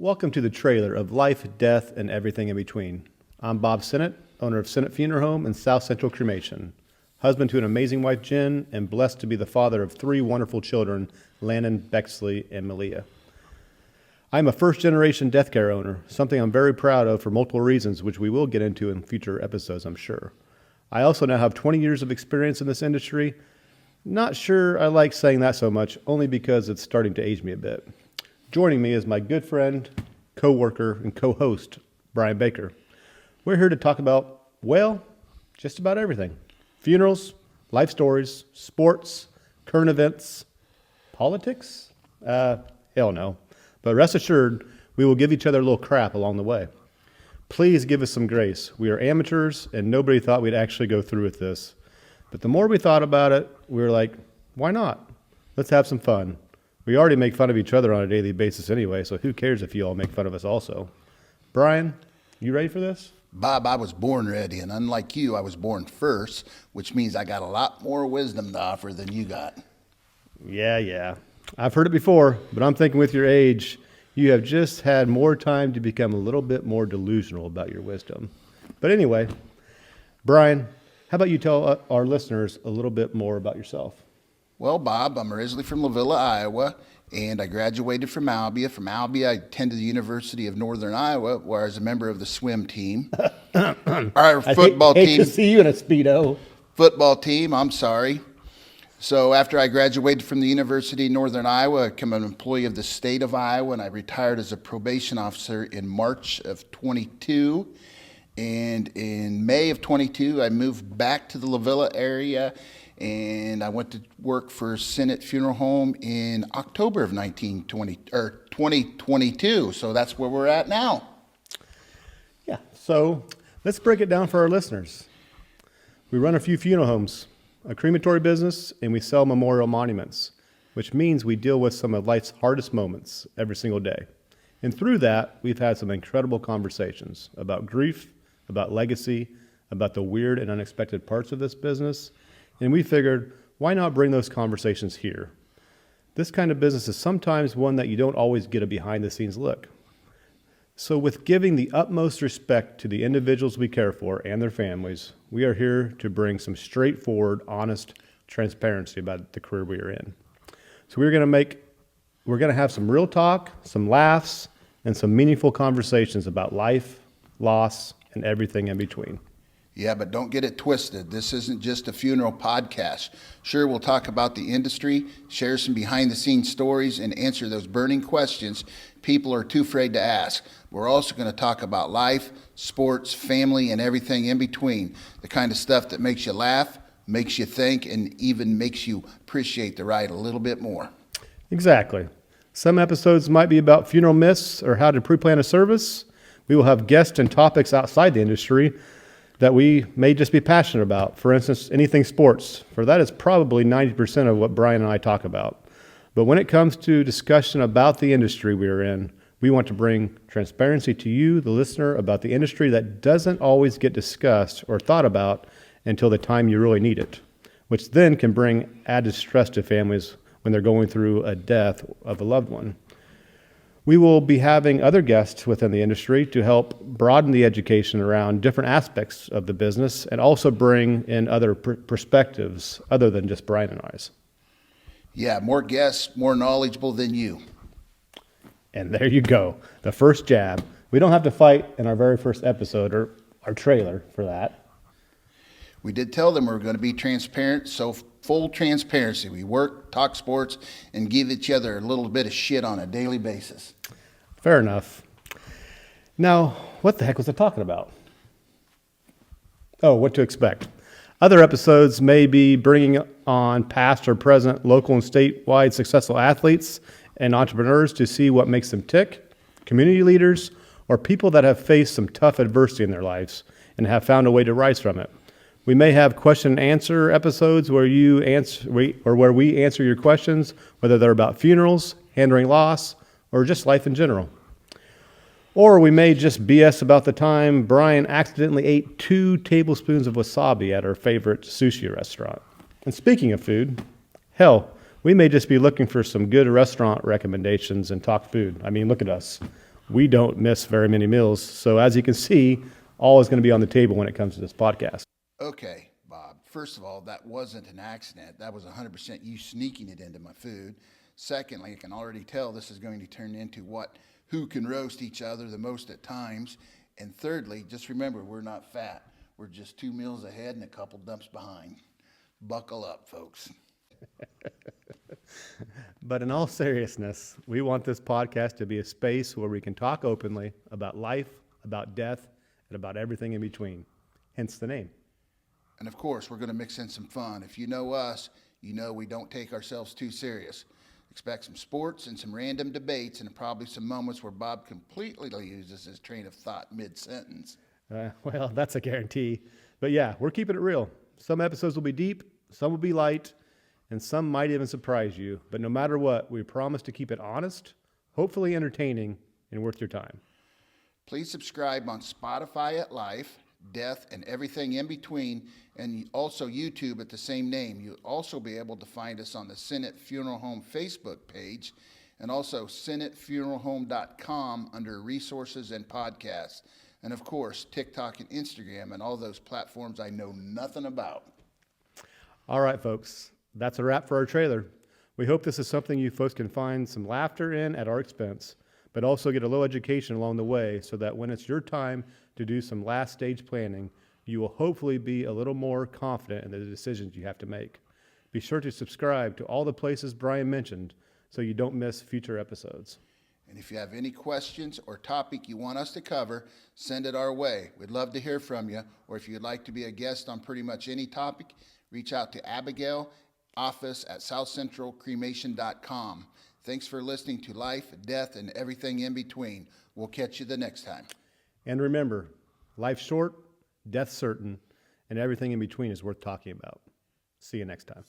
Welcome to the trailer of life, death, and everything in between. I'm Bob Sinnott, owner of Sinnott Funeral Home and South Central Cremation, husband to an amazing wife, Jen, and blessed to be the father of 3 wonderful children, Landon, Bexley, and Malia. I'm a first-generation death care owner, something I'm very proud of for multiple reasons, which we will get into in future episodes, I'm sure. I also now have 20 years of experience in this industry. Not sure I like saying that so much, only because it's starting to age me a bit. Joining me is my good friend, co-worker, and co-host, Brian Baker. We're here to talk about, well, just about everything. Funerals, life stories, sports, current events, politics? Hell no. But rest assured, we will give each other a little crap along the way. Please give us some grace. We are amateurs, and nobody thought we'd actually go through with this. But the more we thought about it, we were like, why not? Let's have some fun. We already make fun of each other on a daily basis anyway, so who cares if you all make fun of us also? Brian, you ready for this? Bob, I was born ready, and unlike you, I was born first, which means I got a lot more wisdom to offer than you got. Yeah. I've heard it before, but I'm thinking with your age, you have just had more time to become a little bit more delusional about your wisdom. But anyway, Brian, how about you tell our listeners a little bit more about yourself? Well, Bob, I'm originally from Lavilla, Iowa, and I graduated from Albia. From Albia, I attended the University of Northern Iowa, where I was a member of the swim team. Our football hate team. to see you in a Speedo. Football team, I'm sorry. So after I graduated from the University of Northern Iowa, I became an employee of the state of Iowa, and I retired as a probation officer in March of 22. And in May of 22, I moved back to the Lavilla area, and I went to work for Sinnott Funeral Home in October of 2022. So that's where we're at now. Yeah, so let's break it down for our listeners. We run a few funeral homes, a crematory business, and we sell memorial monuments, which means we deal with some of life's hardest moments every single day. And through that, we've had some incredible conversations about grief, about legacy, about the weird and unexpected parts of this business. And we figured, why not bring those conversations here? This kind of business is sometimes one that you don't always get a behind-the-scenes look. So with giving the utmost respect to the individuals we care for and their families, we are here to bring some straightforward, honest transparency about the career we are in. So we're going to have some real talk, some laughs, and some meaningful conversations about life, loss, and everything in between. Yeah, but don't get it twisted. This isn't just a funeral podcast. Sure, we'll talk about the industry, share some behind-the-scenes stories, and answer those burning questions people are too afraid to ask. We're also going to talk about life, sports, family, and everything in between. The kind of stuff that makes you laugh, makes you think, and even makes you appreciate the ride a little bit more. Exactly. Some episodes might be about funeral myths or how to pre-plan a service. We will have guests and topics outside the industry that we may just be passionate about. For instance, anything sports, for that is probably 90% of what Brian and I talk about. But when it comes to discussion about the industry we are in, we want to bring transparency to you, the listener, about the industry that doesn't always get discussed or thought about until the time you really need it, which then can bring added stress to families when they're going through a death of a loved one. We will be having other guests within the industry to help broaden the education around different aspects of the business and also bring in other perspectives other than just Brian and I's. Yeah, more guests, more knowledgeable than you. And there you go, the first jab. We don't have to fight in our very first episode or our trailer for that. We did tell them we were going to be transparent, so full transparency. We work, talk sports, and give each other a little bit of shit on a daily basis. Fair enough. Now, what the heck was I talking about? Oh, what to expect. Other episodes may be bringing on past or present local and statewide successful athletes and entrepreneurs to see what makes them tick, community leaders, or people that have faced some tough adversity in their lives and have found a way to rise from it. We may have question and answer episodes where we answer your questions, whether they're about funerals, handling loss, or just life in general. Or we may just BS about the time Brian accidentally ate 2 tablespoons of wasabi at our favorite sushi restaurant. And speaking of food, we may just be looking for some good restaurant recommendations and talk food. I mean, look at us. we don't miss very many meals. So as you can see, all is going to be on the table when it comes to this podcast. Okay, Bob. First of all, that wasn't an accident. That was 100% you sneaking it into my food. Secondly, I can already tell this is going to turn into who can roast each other the most at times. And thirdly, just remember, we're not fat. We're just 2 meals ahead and a couple dumps behind. Buckle up, folks. But in all seriousness, we want this podcast to be a space where we can talk openly about life, about death, and about everything in between. Hence the name. And of course, we're going to mix in some fun. If you know us, you know we don't take ourselves too serious. Expect some sports and some random debates and probably some moments where Bob completely loses his train of thought mid-sentence. Well, that's a guarantee. But yeah, we're keeping it real. Some episodes will be deep, some will be light, and some might even surprise you. But no matter what, we promise to keep it honest, hopefully entertaining, and worth your time. Please subscribe on Spotify at Life, Death, and everything in between, and also YouTube at the same name. You'll also be able to find us on the Senate Funeral Home Facebook page and also senatefuneralhome.com under resources and podcasts. And of course, TikTok and Instagram and all those platforms I know nothing about. All right, folks, that's a wrap for our trailer. We hope this is something you folks can find some laughter in at our expense, but also get a little education along the way so that when it's your time to do some last stage planning, you will hopefully be a little more confident in the decisions you have to make. Be sure to subscribe to all the places Brian mentioned so you don't miss future episodes. And if you have any questions or topic you want us to cover, send it our way. We'd love to hear from you. Or if you'd like to be a guest on pretty much any topic, reach out to Abigail, office at southcentralcremation.com. Thanks for listening to Life, Death, and everything in between. We'll catch you the next time. And remember, life's short, death's certain, and everything in between is worth talking about. See you next time.